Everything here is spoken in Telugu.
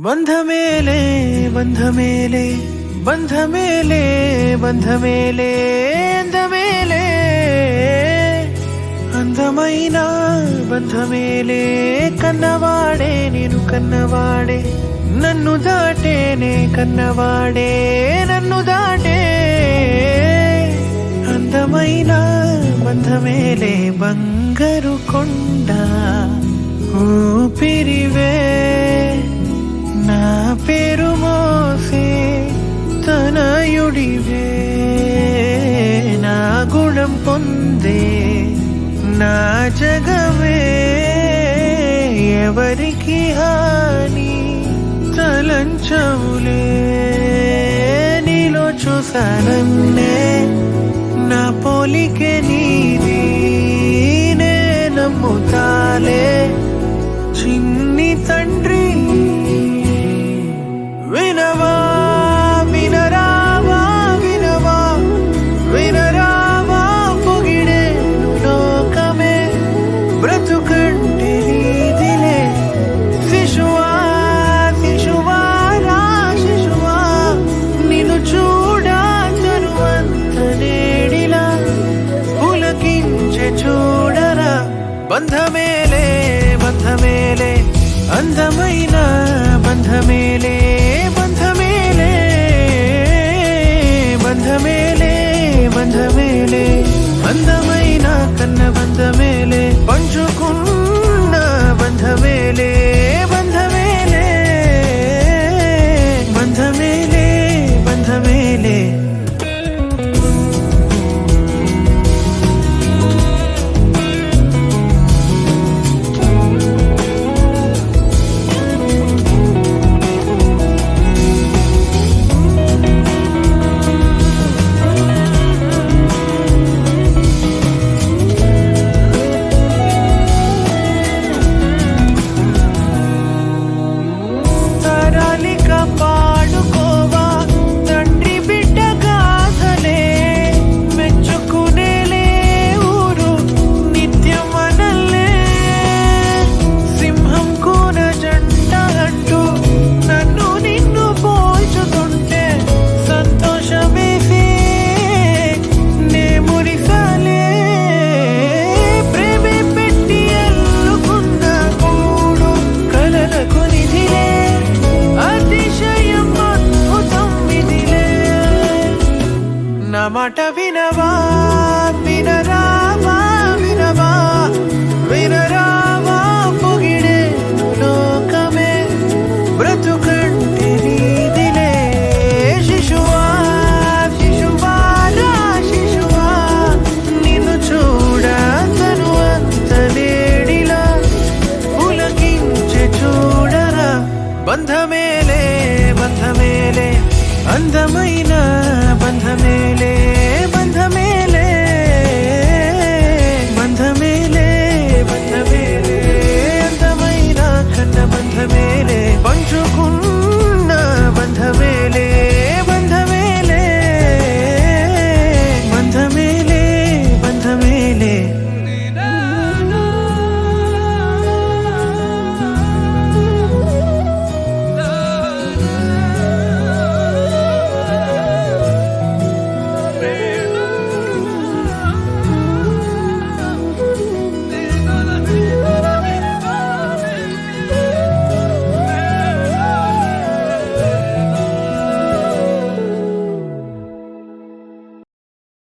ಬಂಧ ಮೇಲೆ ಬಂಧ ಮೇಲೆ ಬಂಧ ಮೇಲೆ ಬಂಧ ಮೇಲೆ ಅಂದ ಮೇಲೆ అందమైన బంధ మేలే కన్నవాడే నేను కన్నవాడే నన్ను దాటేనే కన్నవాడే నన్ను దాటే అందమైన బంధ మేలే బంగారు కొండ ఊపిరివే నా పేరు మోసే తనయుడివే నా గుణం పొందే నా జగమే ఎవరికి హాని తలంచవులే నీలో చూసానన్నే నా పోలికే నీది నే నమ్ముతాలే చిన్ని తండ్రి వినవా వినరావా వినవా వినరావా పొగిడేను లోకమే బ్రతుకంటే నీదిలే శిశువా శిశువా రా శిశువా నిన్ను చూడా తరువంత నేడిలా పులకించే చూడరా బంధ మేలే అందమైన బంధ మేలే బంధ మేలే బంధ మేలే బంధ మేలే అందమైన కన్న బంధ